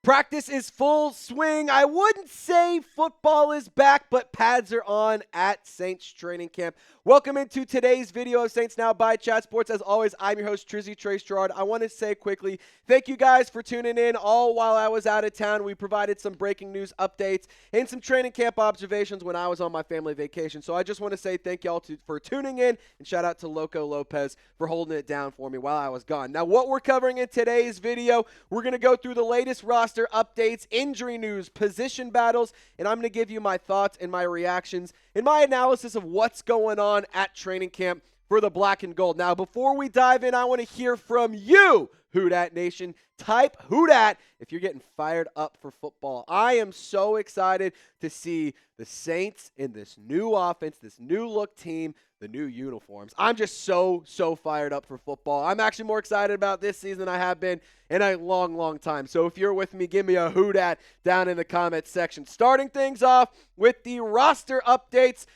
Practice is full swing. I wouldn't say football is back, but pads are on at Saints training camp. Welcome into today's video of Saints Now by Chat Sports. As always, I'm your host, Trizzy Trace Girouard. I want to say quickly, thank you guys for tuning in. All while I was out of town, we provided some breaking news updates and some training camp observations when I was on my family vacation. So I just want to say thank y'all for tuning in, and shout out to Loco Lopez for holding it down for me while I was gone. Now, what we're covering in today's video, we're going to go through the latest roster updates, injury news, position battles, and I'm going to give you my thoughts and my reactions and my analysis of what's going on at training camp for the black and gold. Now, before we dive in, I want to hear from you, WHO DAT Nation. Type WHO DAT if you're getting fired up for football. I am so excited to see the Saints in this new offense, this new look team, the new uniforms. I'm just so fired up for football. I'm actually more excited about this season than I have been in a long time. So if you're with me, give me a WHO DAT down in the comments section. Starting things off with the roster updates.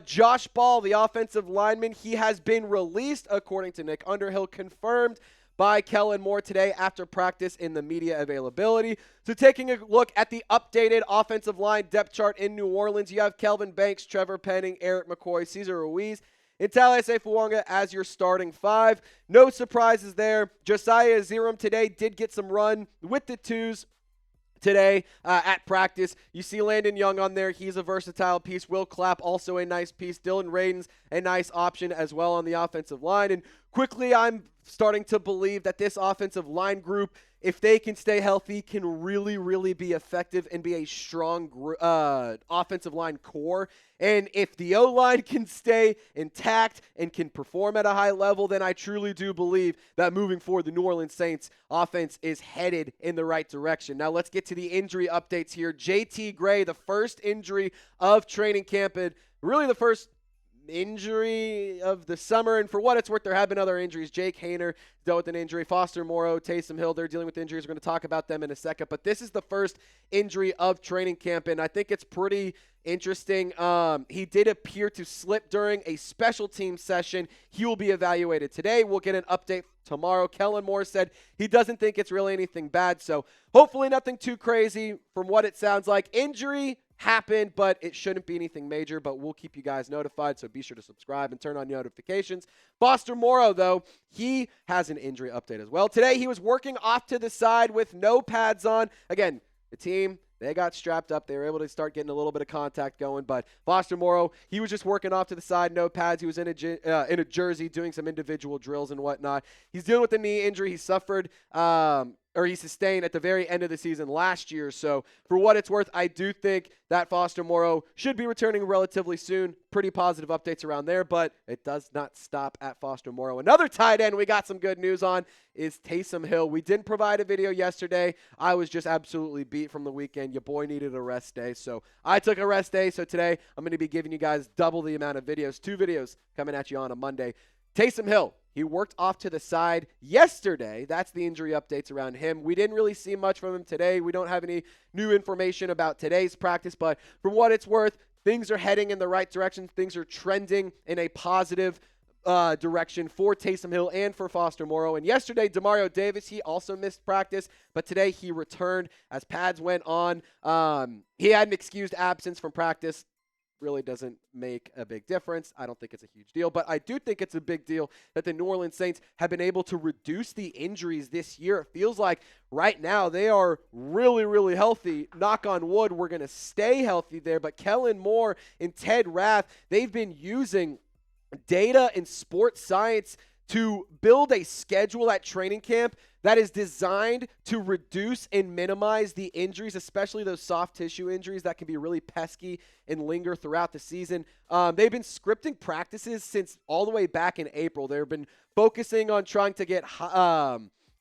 Josh Ball, the offensive lineman, he has been released, according to Nick Underhill, confirmed by Kellen Moore today after practice in the media availability. So taking a look at the updated offensive line depth chart in New Orleans, you have Kelvin Banks, Trevor Penning, Erik McCoy, Cesar Ruiz, and Taliese Fuaga as your starting five. No surprises there. Josiah Zerum today did get some run with the twos today at practice. You see Landon Young on there. He's a versatile piece. Will Clapp also a nice piece. Dylan Radin's a nice option as well on the offensive line. And quickly, I'm starting to believe that this offensive line group, if they can stay healthy, can really be effective and be a strong offensive line core. And if the O-line can stay intact and can perform at a high level, then I truly do believe that moving forward, the New Orleans Saints offense is headed in the right direction. Now let's get to the injury updates here. JT Gray, the first injury of training camp, and really the first injury of the summer, and for what it's worth, there have been other injuries. Jake Haener dealt with an injury. Foster Moreau, Taysom Hill, they're dealing with injuries. We're going to talk about them in a second, but this is the first injury of training camp, and I think it's pretty interesting. He did appear to slip during a special team session. He will be evaluated today. We'll get an update tomorrow. Kellen Moore said he doesn't think it's really anything bad, so hopefully nothing too crazy from what it sounds like. Injury happened, but it shouldn't be anything major, but we'll keep you guys notified, so be sure to subscribe and turn on notifications. Foster Moreau, though, he has an injury update as well. Today, he was working off to the side with no pads on. Again, the team, they got strapped up. They were able to start getting a little bit of contact going, but Foster Moreau, he was just working off to the side, no pads. He was in a jersey doing some individual drills and whatnot. He's dealing with a knee injury he suffered, or he sustained at the very end of the season last year. So for what it's worth, I do think that Foster Moreau should be returning relatively soon. Pretty positive updates around there, but it does not stop at Foster Moreau. Another tight end we got some good news on is Taysom Hill. We didn't provide a video yesterday. I was just absolutely beat from the weekend. Your boy needed a rest day, so I took a rest day. So today I'm going to be giving you guys double the amount of videos. 2 videos coming at you on a Monday. Taysom Hill, he worked off to the side yesterday. That's the injury updates around him. We didn't really see much from him today. We don't have any new information about today's practice, but from what it's worth, things are heading in the right direction. Things are trending in a positive direction for Taysom Hill and for Foster Moreau. And yesterday, Demario Davis, he also missed practice, but today he returned as pads went on. He had an excused absence from practice. Really doesn't make a big difference. I don't think it's a huge deal, but I do think it's a big deal that the New Orleans Saints have been able to reduce the injuries this year. It feels like right now they are really healthy. Knock on wood, we're going to stay healthy there, but Kellen Moore and Ted Rath, they've been using data and sports science to build a schedule at training camp that is designed to reduce and minimize the injuries, especially those soft tissue injuries that can be really pesky and linger throughout the season. They've been scripting practices since all the way back in April. They've been focusing on trying to get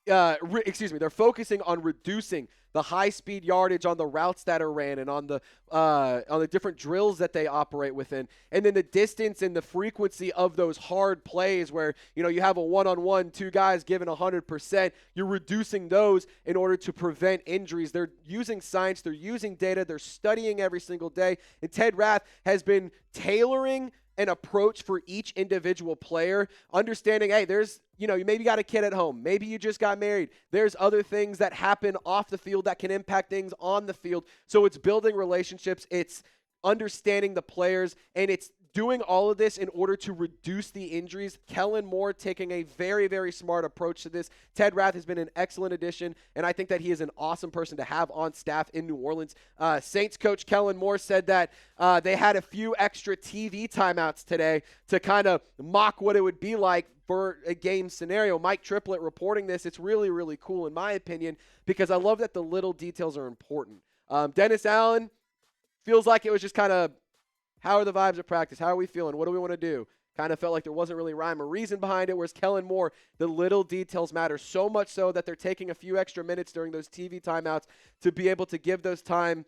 they're focusing on reducing the high-speed yardage on the routes that are ran and on the different drills that they operate within, and then the distance and the frequency of those hard plays where you have a one-on-one, 2 guys giving 100%. You're reducing those in order to prevent injuries. They're using science. They're using data. They're studying every single day. And Ted Rath has been tailoring an approach for each individual player, understanding, hey, there's, you maybe got a kid at home. Maybe you just got married. There's other things that happen off the field that can impact things on the field. So it's building relationships. It's understanding the players, and it's doing all of this in order to reduce the injuries. Kellen Moore taking a very, very smart approach to this. Ted Rath has been an excellent addition, and I think that he is an awesome person to have on staff in New Orleans. Saints coach Kellen Moore said that they had a few extra TV timeouts today to kind of mock what it would be like for a game scenario. Mike Triplett reporting this. It's really, really cool in my opinion, because I love that the little details are important. Dennis Allen feels like it was just kind of, how are the vibes at practice? How are we feeling? What do we want to do? Kind of felt like there wasn't really rhyme or reason behind it, whereas Kellen Moore, the little details matter, so much so that they're taking a few extra minutes during those TV timeouts to be able to give that time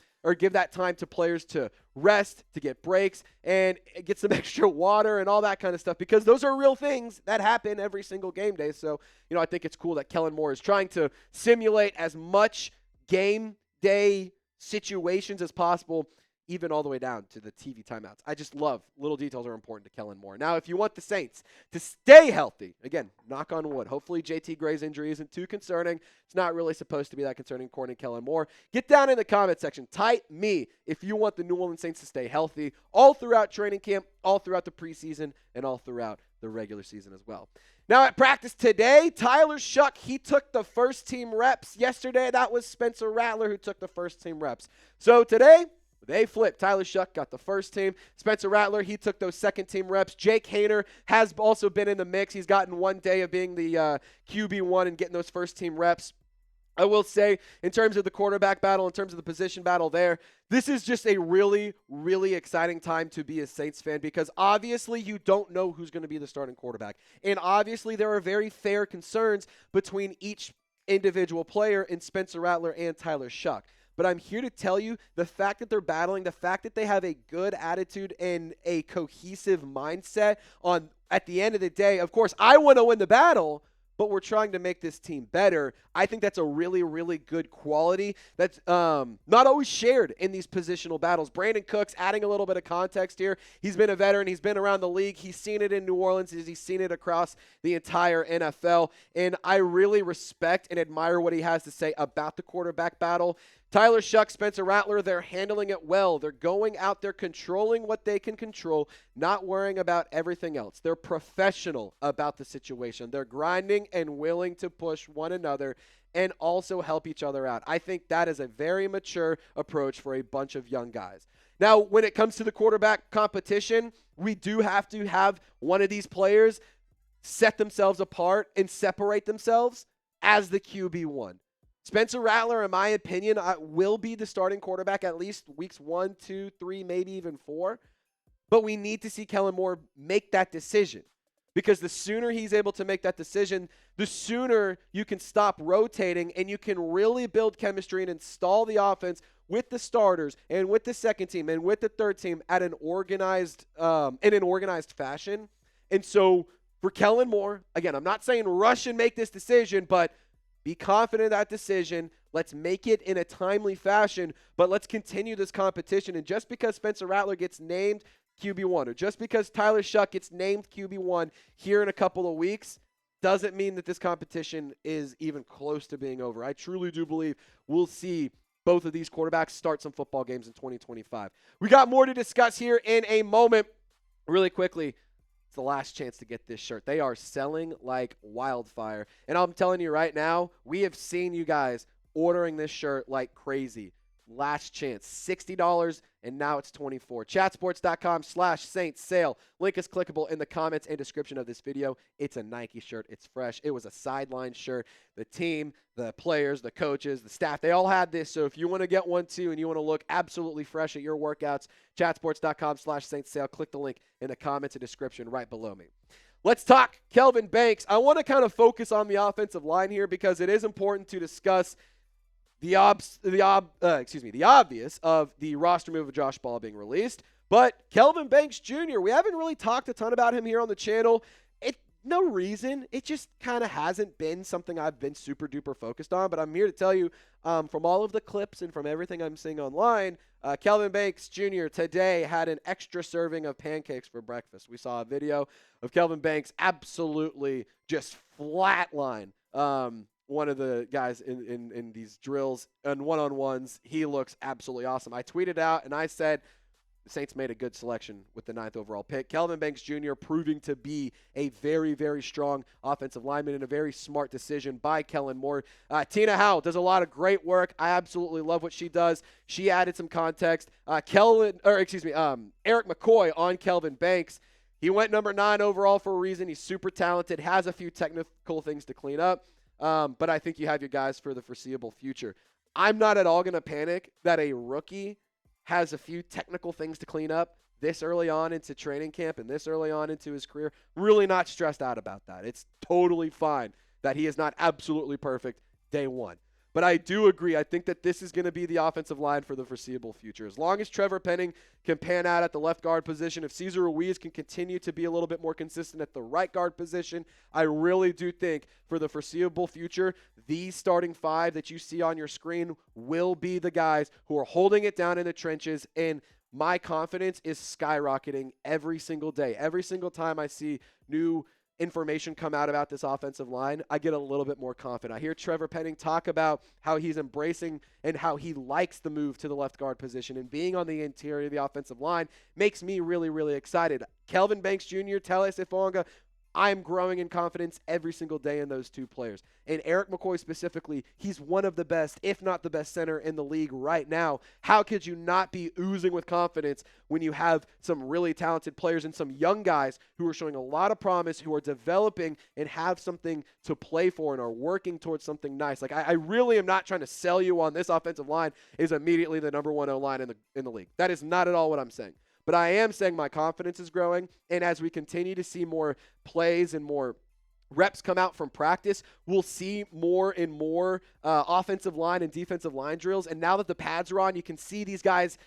to players to rest, to get breaks, and get some extra water and all that kind of stuff, because those are real things that happen every single game day. So, I think it's cool that Kellen Moore is trying to simulate as much game day situations as possible, even all the way down to the TV timeouts. I just love little details are important to Kellen Moore. Now, if you want the Saints to stay healthy, again, knock on wood, hopefully JT Gray's injury isn't too concerning. It's not really supposed to be that concerning according to Kellen Moore. Get down in the comment section. Type me if you want the New Orleans Saints to stay healthy all throughout training camp, all throughout the preseason, and all throughout the regular season as well. Now at practice today, Tyler Shough, he took the first team reps. Yesterday, that was Spencer Rattler who took the first team reps. So today, they flipped. Tyler Shough got the first team. Spencer Rattler, he took those second team reps. Jake Haener has also been in the mix. He's gotten one day of being the QB1 and getting those first team reps. I will say, in terms of the quarterback battle, in terms of the position battle there, this is just a really, really exciting time to be a Saints fan, because obviously you don't know who's going to be the starting quarterback. And obviously there are very fair concerns between each individual player in Spencer Rattler and Tyler Shough. But I'm here to tell you, the fact that they're battling, the fact that they have a good attitude and a cohesive mindset at the end of the day, of course, I want to win the battle, but we're trying to make this team better. I think that's a really, really good quality that's not always shared in these positional battles. Brandon Cooks, adding a little bit of context here, he's been a veteran. He's been around the league. He's seen it in New Orleans. He's seen it across the entire NFL, and I really respect and admire what he has to say about the quarterback battle. Tyler Shough, Spencer Rattler, they're handling it well. They're going out there controlling what they can control, not worrying about everything else. They're professional about the situation. They're grinding and willing to push one another and also help each other out. I think that is a very mature approach for a bunch of young guys. Now, when it comes to the quarterback competition, we do have to have one of these players set themselves apart and separate themselves as the QB1. Spencer Rattler, in my opinion, will be the starting quarterback at least weeks 1, 2, 3, maybe even 4. But we need to see Kellen Moore make that decision, because the sooner he's able to make that decision, the sooner you can stop rotating and you can really build chemistry and install the offense with the starters and with the second team and with the third team at an organized fashion. And so for Kellen Moore, again, I'm not saying rush and make this decision, but be confident in that decision. Let's make it in a timely fashion, but let's continue this competition. And just because Spencer Rattler gets named QB1, or just because Tyler Shough gets named QB1 here in a couple of weeks, doesn't mean that this competition is even close to being over. I truly do believe we'll see both of these quarterbacks start some football games in 2025. We got more to discuss here in a moment. Really quickly, it's the last chance to get this shirt. They are selling like wildfire. And I'm telling you right now, we have seen you guys ordering this shirt like crazy. Last chance, $60, and now it's $24. Chatsports.com/Saints sale. Link is clickable in the comments and description of this video. It's a Nike shirt. It's fresh. It was a sideline shirt. The team, the players, the coaches, the staff, they all had this. So if you want to get one too and you want to look absolutely fresh at your workouts, chatsports.com/Saints sale. Click the link in the comments and description right below me. Let's talk Kelvin Banks. I want to kind of focus on the offensive line here, because it is important to discuss the obvious of the roster move of Josh Ball being released. But Kelvin Banks Jr., we haven't really talked a ton about him here on the channel. No reason. It just kind of hasn't been something I've been super duper focused on. But I'm here to tell you, from all of the clips and from everything I'm seeing online, Kelvin Banks Jr. today had an extra serving of pancakes for breakfast. We saw a video of Kelvin Banks absolutely just flatline one of the guys in these drills and one-on-ones. He looks absolutely awesome. I tweeted out and I said, the Saints made a good selection with the 9th overall pick. Kelvin Banks Jr. proving to be a very, very strong offensive lineman and a very smart decision by Kellen Moore. Tina Howell does a lot of great work. I absolutely love what she does. She added some context. Erik McCoy on Kelvin Banks. He went number 9 overall for a reason. He's super talented, has a few technical things to clean up, but I think you have your guys for the foreseeable future. I'm not at all going to panic that a rookie has a few technical things to clean up this early on into training camp and this early on into his career. Really not stressed out about that. It's totally fine that he is not absolutely perfect day one. But I do agree. I think that this is going to be the offensive line for the foreseeable future. As long as Trevor Penning can pan out at the left guard position, if Cesar Ruiz can continue to be a little bit more consistent at the right guard position, I really do think for the foreseeable future, these starting 5 that you see on your screen will be the guys who are holding it down in the trenches, and my confidence is skyrocketing every single day. Every single time I see new information come out about this offensive line, I get a little bit more confident. I hear Trevor Penning talk about how he's embracing and how he likes the move to the left guard position, and being on the interior of the offensive line makes me really, really excited. Kelvin Banks Jr., Taliese Fuaga, I'm growing in confidence every single day in those 2 players. And Erik McCoy specifically, he's one of the best, if not the best center in the league right now. How could you not be oozing with confidence when you have some really talented players and some young guys who are showing a lot of promise, who are developing and have something to play for and are working towards something nice? Like, I really am not trying to sell you on this offensive line is immediately the number 1 O-line in the league. That is not at all what I'm saying. But I am saying my confidence is growing, and as we continue to see more plays and more reps come out from practice, we'll see more and more offensive line and defensive line drills. And now that the pads are on, you can see these guys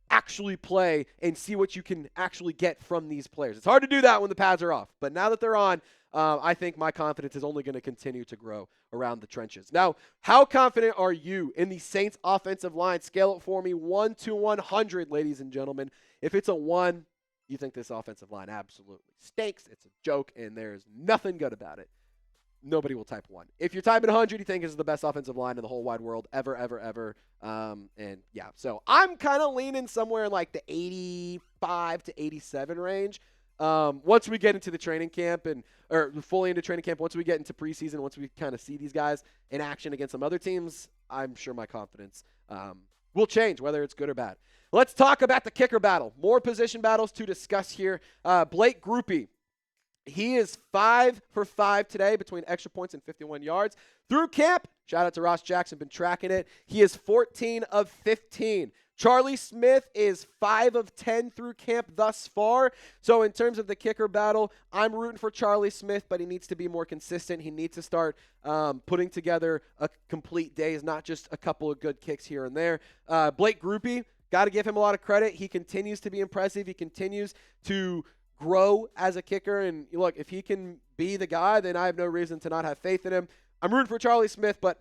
actually play and see what you can actually get from these players. It's hard to do that when the pads are off, but now that they're on, I think my confidence is only going to continue to grow around the trenches. Now, how confident are you in the Saints offensive line? Scale it for me, 1 to 100, ladies and gentlemen. If it's a 1, you think this offensive line absolutely stinks. It's a joke, and there's nothing good about it. Nobody will type 1. If you're typing 100, you think this is the best offensive line in the whole wide world ever. And yeah, so I'm kind of leaning somewhere in like the 85 to 87 range. Once we get into the training camp or fully into training camp, once we get into preseason, once we kind of see these guys in action against some other teams, I'm sure my confidence will change, whether it's good or bad. Let's talk about the kicker battle. More position battles to discuss here. Blake Grupe, he is 5 for 5 today between extra points and 51 yards. Through camp, shout out to Ross Jackson, been tracking it. He is 14 of 15. Charlie Smith is 5 of 10 through camp thus far. So in terms of the kicker battle, I'm rooting for Charlie Smith, but he needs to be more consistent. He needs to start putting together a complete days, not just a couple of good kicks here and there. Blake Grupe, got to give him a lot of credit. He continues to be impressive. He continues to grow as a kicker. And look, if he can be the guy, then I have no reason to not have faith in him. I'm rooting for Charlie Smith, but,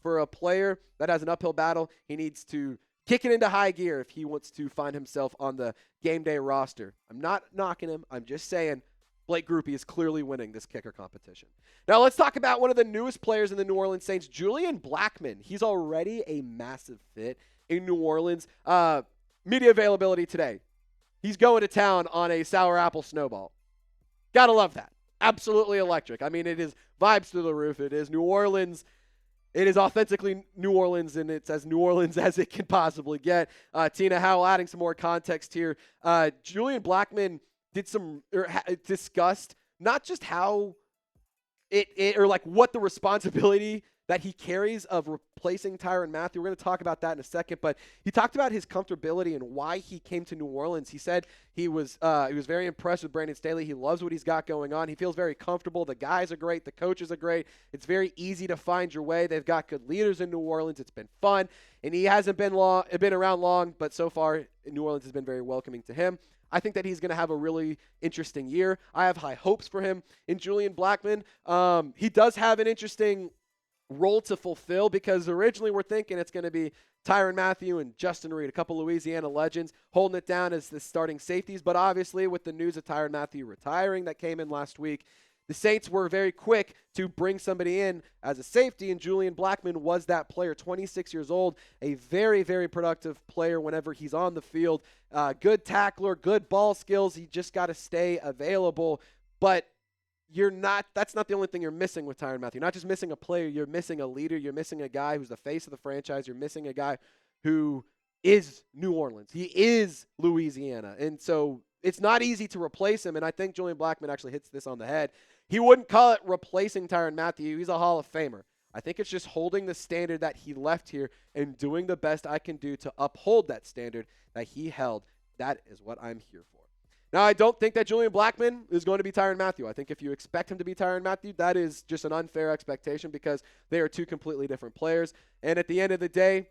for a player that has an uphill battle, he needs to kick it into high gear if he wants to find himself on the game day roster. I'm not knocking him. I'm just saying Blake Grupe is clearly winning this kicker competition. Now let's talk about one of the newest players in the New Orleans Saints, Julian Blackmon. He's already a massive fit in New Orleans. Media availability today. He's going to town on a sour apple snowball. Gotta love that. Absolutely electric. I mean, it is vibes through the roof. It is New Orleans. It is authentically New Orleans, and it's as New Orleans as it can possibly get. Tina Howell adding some more context here. Julian Blackmon discussed not just how or what the responsibility that he carries of replacing Tyrann Mathieu. We're going to talk about that in a second, but he talked about his comfortability and why he came to New Orleans. He said he was very impressed with Brandon Staley. He loves what he's got going on. He feels very comfortable. The guys are great. The coaches are great. It's very easy to find your way. They've got good leaders in New Orleans. It's been fun, and he hasn't been around long, but so far New Orleans has been very welcoming to him. I think that he's going to have a really interesting year. I have high hopes for him. In Julian Blackmon, he does have an interesting role to fulfill because originally we're thinking it's going to be Tyrann Mathieu and Justin Reed, a couple Louisiana legends, holding it down as the starting safeties. But obviously with the news of Tyrann Mathieu retiring that came in last week, the Saints were very quick to bring somebody in as a safety, and Julian Blackmon was that player, 26 years old, a very, very productive player whenever he's on the field. Good tackler, good ball skills. He just got to stay available. But that's not the only thing you're missing with Tyrann Mathieu. You're not just missing a player, you're missing a leader, you're missing a guy who's the face of the franchise, you're missing a guy who is New Orleans. He is Louisiana. And so it's not easy to replace him, and I think Julian Blackmon actually hits this on the head. He wouldn't call it replacing Tyrann Mathieu. He's a Hall of Famer. I think it's just holding the standard that he left here and doing the best I can do to uphold that standard that he held. That is what I'm here for. Now, I don't think that Julian Blackmon is going to be Tyrann Mathieu. I think if you expect him to be Tyrann Mathieu, that is just an unfair expectation because they are two completely different players. And at the end of the day,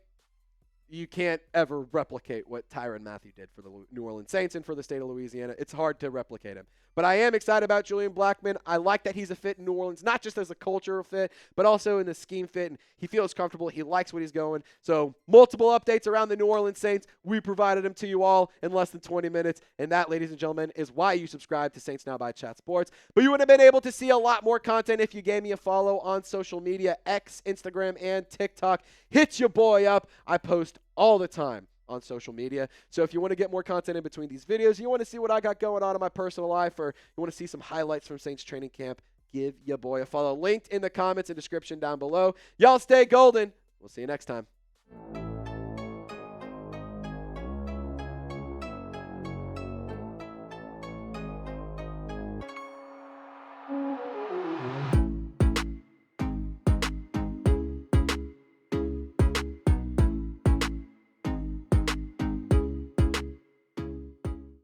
you can't ever replicate what Tyrann Mathieu did for the New Orleans Saints and for the state of Louisiana. It's hard to replicate him. But I am excited about Julian Blackmon. I like that he's a fit in New Orleans, not just as a cultural fit, but also in the scheme fit. And he feels comfortable. He likes what he's going. So multiple updates around the New Orleans Saints. We provided them to you all in less than 20 minutes. And that, ladies and gentlemen, is why you subscribe to Saints Now by Chat Sports. But you would have been able to see a lot more content if you gave me a follow on social media, X, Instagram, and TikTok. Hit your boy up. I post all the time on social media. So if you want to get more content in between these videos, you want to see what I got going on in my personal life, or you want to see some highlights from Saints training camp, give your boy a follow. Linked in the comments and description down below. Y'all stay golden. We'll see you next time.